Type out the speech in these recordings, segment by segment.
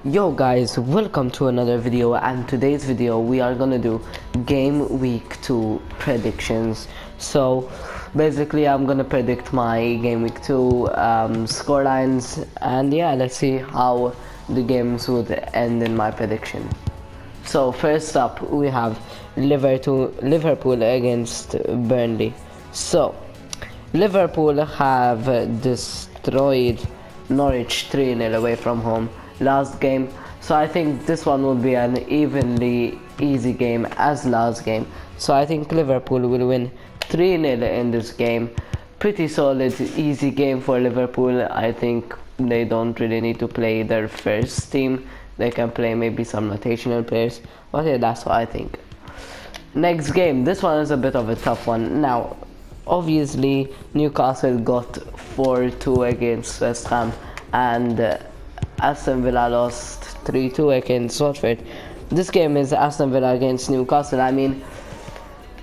Yo guys, welcome to another video, and today's video we are gonna do game week 2 predictions. So basically I'm gonna predict my game week 2 score lines, and yeah, let's see how the games would end in my prediction. So first up we have Liverpool against Burnley. So Liverpool have destroyed Norwich 3-0 away from home last game, so I think this one will be an evenly easy game as last game. So I think Liverpool will win 3-0 in this game. Pretty solid, easy game for Liverpool. I think they don't really need to play their first team. They can play maybe some rotational players, but yeah, that's what I think. Next game, this one is a bit of a tough one. Now, obviously, Newcastle got 4-2 against West Ham, and Aston Villa lost 3-2 against Watford. This game is Aston Villa against Newcastle. I mean,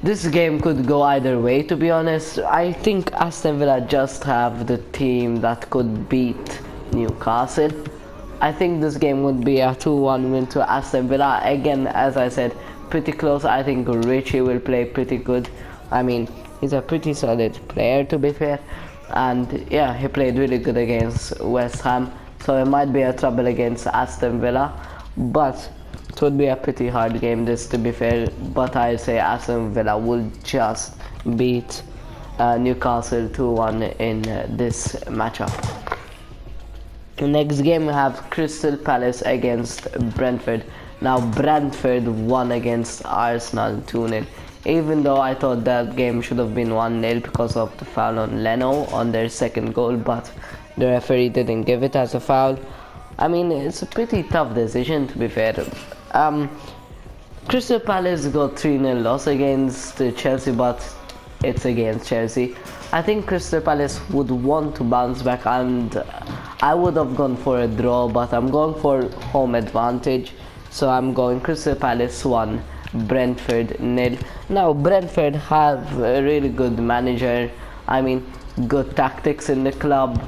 this game could go either way, to be honest. I think Aston Villa just have the team that could beat Newcastle. I think this game would be a 2-1 win to Aston Villa. Again, as I said, pretty close. I think Richie will play pretty good. I mean, he's a pretty solid player, to be fair. And yeah, he played really good against West Ham. So it might be a trouble against Aston Villa. But it would be a pretty hard game, this, to be fair. But I say Aston Villa will just beat Newcastle 2-1 in this matchup. Next game we have Crystal Palace against Brentford. Now Brentford won against Arsenal 2-0. Even though I thought that game should have been 1-0 because of the foul on Leno on their second goal, but the referee didn't give it as a foul. I mean, it's a pretty tough decision, to be fair. Crystal Palace got 3-0 loss against Chelsea, but it's against Chelsea. I think Crystal Palace would want to bounce back, and I would have gone for a draw, but I'm going for home advantage. So I'm going Crystal Palace 1, Brentford 0. Now Brentford have a really good manager. I mean, good tactics in the club.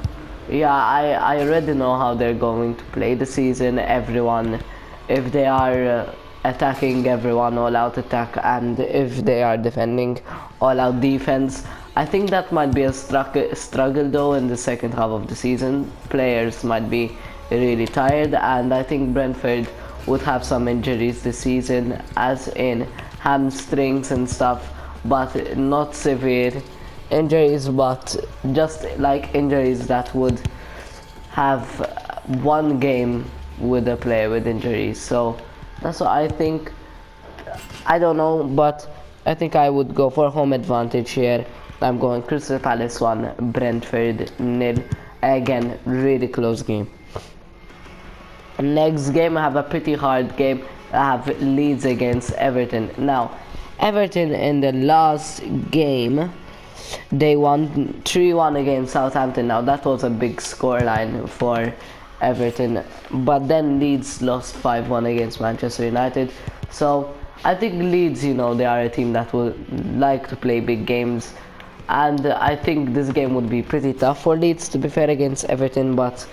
Yeah, I already know how they're going to play the season. Everyone, if they are attacking, everyone all out attack, and if they are defending, all out defense. I think that might be a struggle though in the second half of the season. Players might be really tired, and I think Brentford would have some injuries this season, as in hamstrings and stuff, but not severe injuries, but just like injuries that would have one game with a player with injuries. So that's what I think. I don't know, but I think I would go for home advantage here. I'm going Crystal Palace 1, Brentford 0. Again, really close game. Next game I have a pretty hard game. I have Leeds against Everton. Now Everton in the last game they won 3-1 against Southampton. Now that was a big scoreline for Everton, but then Leeds lost 5-1 against Manchester United. So I think Leeds, they are a team that would like to play big games, and I think this game would be pretty tough for Leeds, to be fair, against Everton. But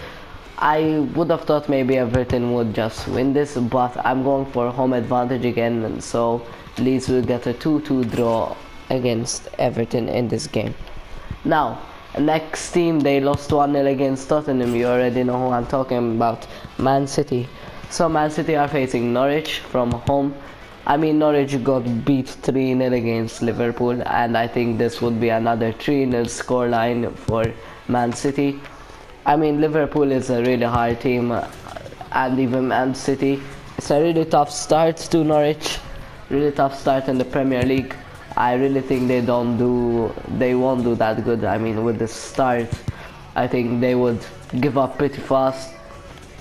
I would have thought maybe Everton would just win this, but I'm going for home advantage again, and so Leeds will get a 2-2 draw against Everton in this game. Now, next team, they lost 1-0 against Tottenham. You already know who I'm talking about, Man City. So Man City are facing Norwich from home. I mean, Norwich got beat 3-0 against Liverpool, and I think this would be another 3-0 scoreline for Man City. I mean, Liverpool is a really hard team, and even Man City. It's a really tough start to Norwich, really tough start in the Premier League. I really think they won't do that good. I mean, with the start, I think they would give up pretty fast.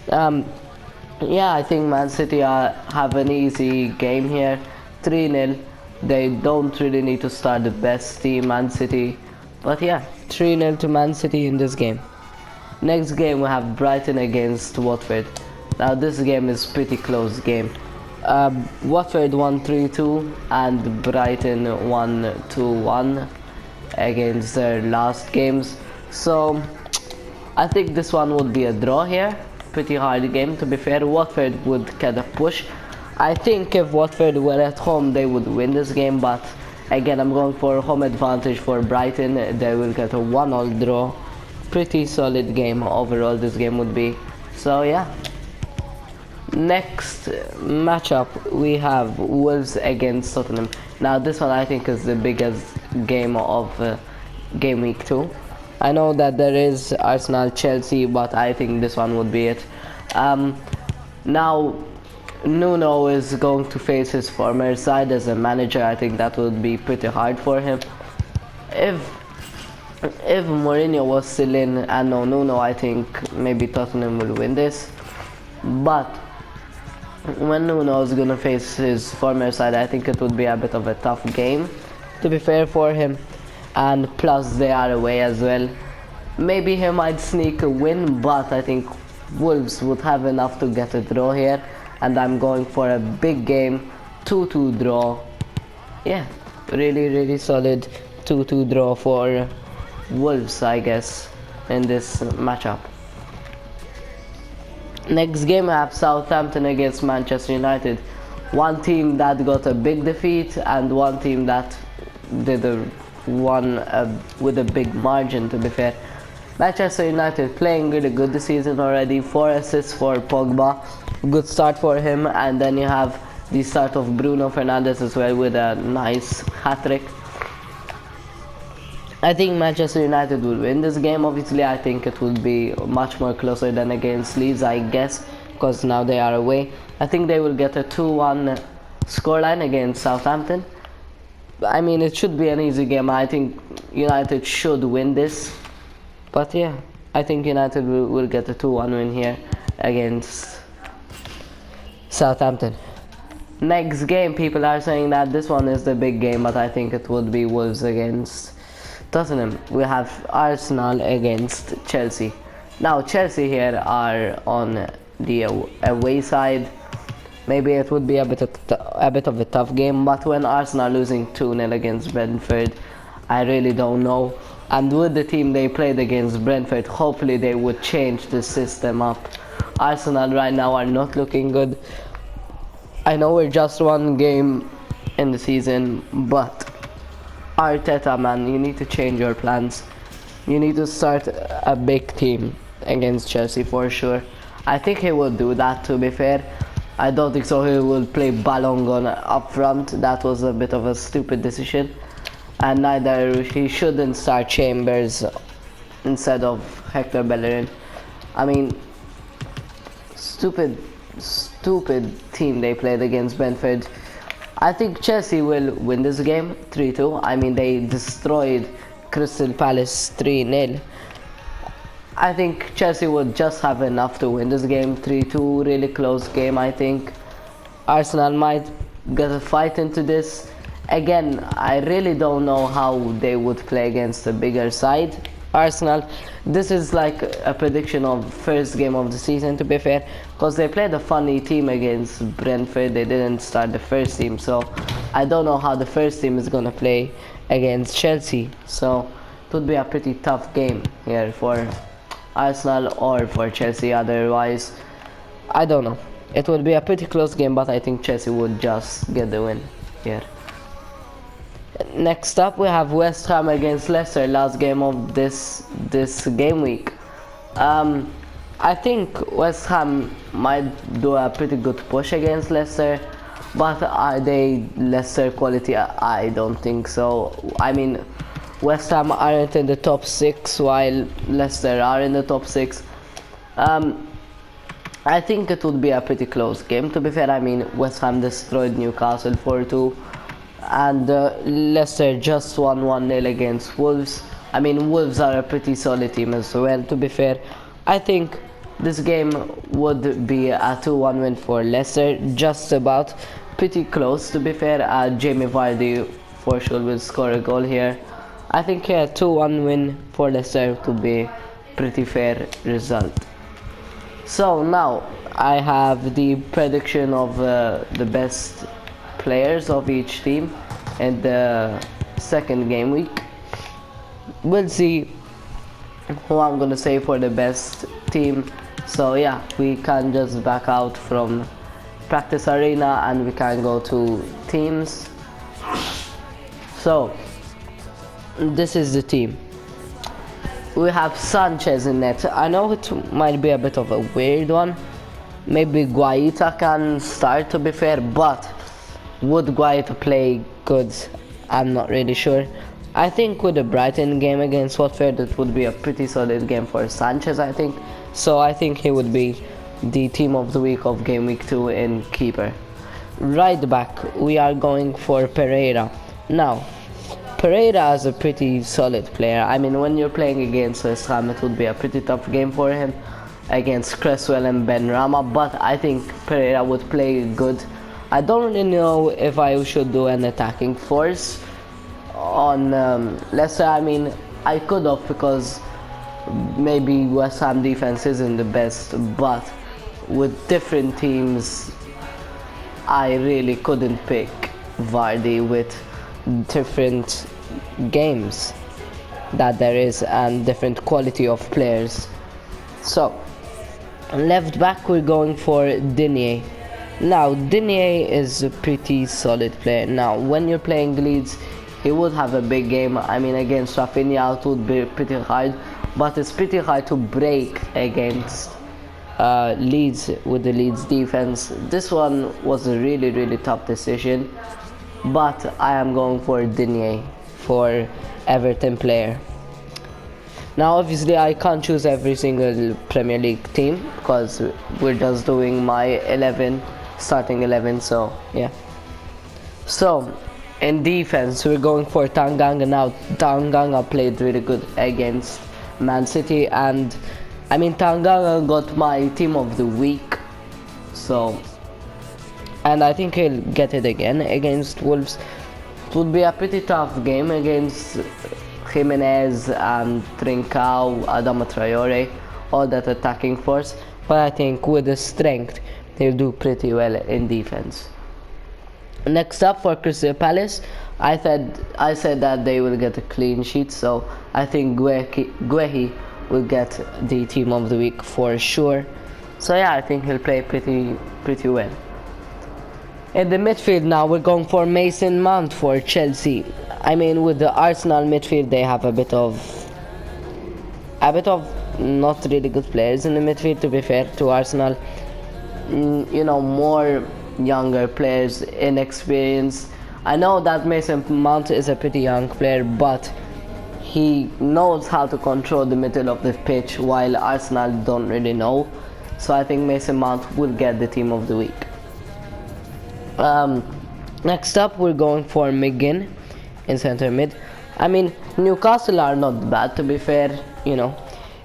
Yeah, I think Man City have an easy game here, 3-0. They don't really need to start the best team, Man City, but yeah, 3-0 to Man City in this game. Next game we have Brighton against Watford. Now this game is pretty close game. Watford won 3-2 and Brighton won 2-1 against their last games. So I think this one would be a draw here. pretty hard game. To be fair, Watford would get a push. I think if Watford were at home, they would win this game, but again, I'm going for home advantage for Brighton. They will get a 1-all draw. Pretty solid game overall this game would be. So yeah. Next matchup we have Wolves against Tottenham. Now this one I think is the biggest game of game week 2. I know that there is Arsenal Chelsea, but I think this one would be it. Now Nuno is going to face his former side as a manager. I think that would be pretty hard for him. If Mourinho was still in and no Nuno, I think maybe Tottenham will win this. But when Nuno is gonna face his former side, I think it would be a bit of a tough game, to be fair for him. And plus they are away as well. Maybe he might sneak a win, but I think Wolves would have enough to get a draw here. And I'm going for a big game, 2-2 draw. Yeah, really solid 2-2 draw for Wolves, I guess, in this matchup. Next game I have Southampton against Manchester United. One team that got a big defeat and one team that did one with a big margin, to be fair. Manchester United playing really good this season already. 4 assists for Pogba, good start for him, and then you have the start of Bruno Fernandes as well with a nice hat-trick. I think Manchester United will win this game. Obviously I think it will be much more closer than against Leeds, I guess, because now they are away. I think they will get a 2-1 scoreline against Southampton. I mean, it should be an easy game. I think United should win this. But yeah, I think United will get a 2-1 win here against Southampton. Next game, people are saying that this one is the big game, but I think it would be Wolves against Tottenham. We have Arsenal against Chelsea. Now Chelsea here are on the away side. Maybe it would be a bit of a tough game, but when Arsenal losing 2-0 against Brentford, I really don't know. And with the team they played against Brentford, hopefully they would change the system up. Arsenal right now are not looking good. I know we're just one game in the season, but Arteta, man, you need to change your plans. You need to start a big team against Chelsea for sure. I think he will do that, to be fair. I don't think so he will play Balogun up front. That was a bit of a stupid decision. And neither he shouldn't start Chambers instead of Hector Bellerin. I mean, stupid team they played against Brentford. I think Chelsea will win this game 3-2. I mean, they destroyed Crystal Palace 3-0. I think Chelsea would just have enough to win this game 3-2. Really close game, I think. Arsenal might get a fight into this. Again, I really don't know how they would play against a bigger side. Arsenal, this is like a prediction of first game of the season, to be fair, because they played a funny team against Brentford. They didn't start the first team, so I don't know how the first team is gonna play against Chelsea. So it would be a pretty tough game here for Arsenal or for Chelsea. Otherwise, I don't know. It would be a pretty close game, but I think Chelsea would just get the win here. Next up we have West Ham against Leicester, last game of this game week. I think West Ham might do a pretty good push against Leicester, but are they Leicester quality? I don't think so. I mean, West Ham aren't in the top 6 while Leicester are in the top 6. I think it would be a pretty close game, to be fair. I mean, West Ham destroyed Newcastle 4-2. And Leicester just won 1-0 against Wolves. I mean, Wolves are a pretty solid team as well, to be fair. I think this game would be a 2-1 win for Leicester, just about. Pretty close, to be fair. Jamie Vardy for sure will score a goal here. I think a 2-1 win for Leicester to be pretty fair result. So now I have the prediction of the best players of each team in the second game week. We'll see who I'm gonna say for the best team. So yeah, we can just back out from practice arena and we can go to teams. So this is the team. We have Sanchez in net. I know it might be a bit of a weird one. Maybe Guaita can start, to be fair, but would Guaita play good? I'm not really sure. I think with the Brighton game against Watford, it would be a pretty solid game for Sanchez, I think. So I think he would be the team of the week of game week 2 in keeper. Right back, we are going for Pereira. Now, Pereira is a pretty solid player. I mean, when you're playing against West Ham, it would be a pretty tough game for him against Cresswell and Ben Rama, but I think Pereira would play good. I don't really know if I should do an attacking force on Leicester. I mean, I could have, because maybe West Ham defense isn't the best, but with different teams I really couldn't pick Vardy with different games that there is and different quality of players. So left back, we're going for Digne. Now Digne is a pretty solid player. Now when you're playing Leeds, he would have a big game. I mean, against Rafinha it would be pretty hard, but it's pretty hard to break against Leeds with the Leeds defense. This one was a really tough decision, but I am going for Digne for Everton player. Now obviously I can't choose every single Premier League team because we're just doing my 11 starting 11, so yeah. So in defense, we're going for Tanganga. Now Tanganga played really good against Man City, and I mean, Tanganga got my team of the week, so, and I think he'll get it again against Wolves. It would be a pretty tough game against Jimenez and Trincao, Adama Traore, all that attacking force, but I think with the strength he'll do pretty well in defense. Next up for Crystal Palace, I said that they will get a clean sheet, so I think Guehi will get the team of the week for sure. So yeah, I think he'll play pretty well. In the midfield now, we're going for Mason Mount for Chelsea. I mean, with the Arsenal midfield, they have a bit of not really good players in the midfield, to be fair to Arsenal. You know, more younger players, inexperienced. I know that Mason Mount is a pretty young player, but he knows how to control the middle of the pitch, while Arsenal don't really know. So I think Mason Mount will get the team of the week. Next up, we're going for McGinn in centre mid. I mean, Newcastle are not bad, to be fair, you know,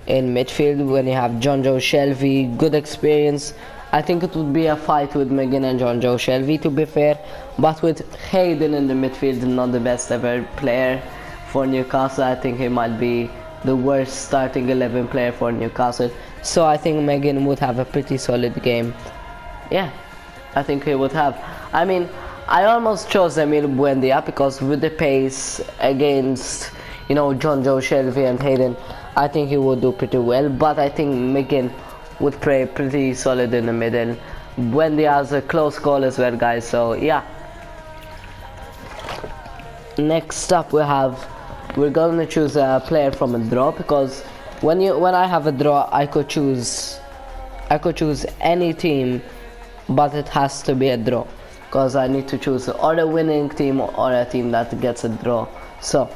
in midfield when you have John Joe Shelby, good experience. I think it would be a fight with McGinn and John Joe Shelby, to be fair, but with Hayden in the midfield, not the best ever player for Newcastle. I think he might be the worst starting 11 player for Newcastle, so I think McGinn would have a pretty solid game. Yeah, I think he would have. I mean, I almost chose Emil Buendia because with the pace against, you know, John Joe Shelby and Hayden, I think he would do pretty well, but I think McGinn would play pretty solid in the middle. Buendia has a close call as well, guys, so yeah. Next up, we're going to choose a player from a draw, because when I have a draw, I could choose any team, but it has to be a draw, because I need to choose or a winning team or a team that gets a draw. So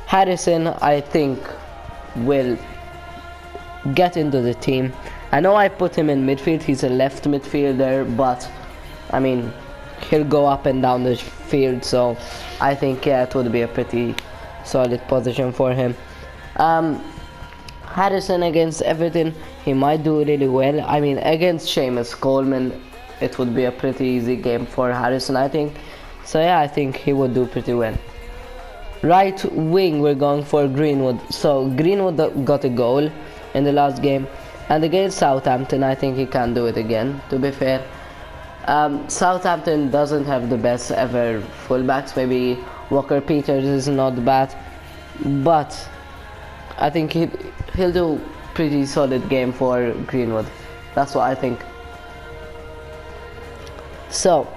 Harrison, I think, will get into the team. I know I put him in midfield, he's a left midfielder, but I mean, he'll go up and down the field, so I think, yeah, it would be a pretty solid position for him. Harrison against Everton, he might do really well. I mean, against Seamus Coleman, it would be a pretty easy game for Harrison, I think. So yeah, I think he would do pretty well. Right wing, we're going for Greenwood. So Greenwood got a goal in the last game, and against Southampton, I think he can do it again, to be fair. Southampton doesn't have the best ever fullbacks. Maybe Walker Peters is not bad, but I think he'll do pretty solid game for Greenwood. That's what I think. So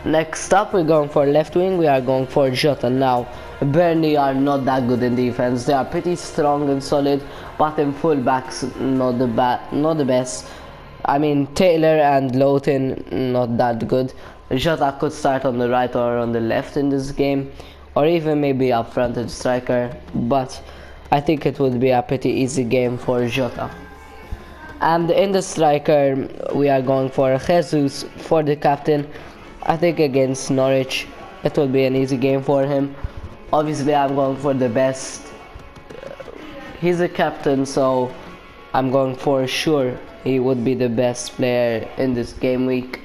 next up, we're going for left wing. We are going for Jota. Now Burnley are not that good in defense. They are pretty strong and solid, but in fullbacks not the best. I mean, Taylor and Lowton not that good. Jota could start on the right or on the left in this game, or even maybe up front as striker, but I think it would be a pretty easy game for Jota. And in the striker, we are going for Jesus for the captain. I think against Norwich it will be an easy game for him. Obviously I'm going for the best. He's a captain, so I'm going for sure he would be the best player in this game week.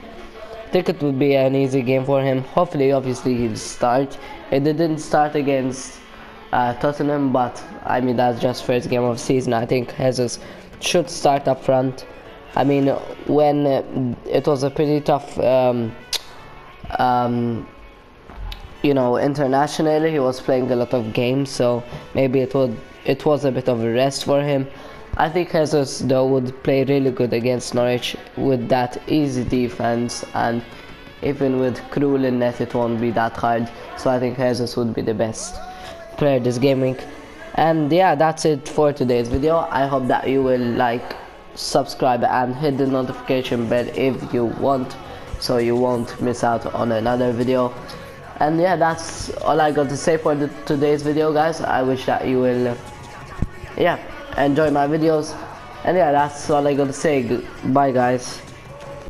I think it would be an easy game for him. Hopefully, obviously he'll start. It didn't start against Tottenham, but I mean that's just first game of season. I think Jesus should start up front. I mean, when it was a pretty tough you know, internationally he was playing a lot of games, so maybe it was a bit of a rest for him. I think Jesus though would play really good against Norwich with that easy defense, and even with Krul in net it won't be that hard, so I think Jesus would be the best player this game week. And yeah, that's it for today's video. I hope that you will like, subscribe and hit the notification bell if you want, so you won't miss out on another video. And yeah, that's all I got to say for today's video, guys. I wish that you will enjoy my videos, and yeah, that's all I got to say. Bye guys.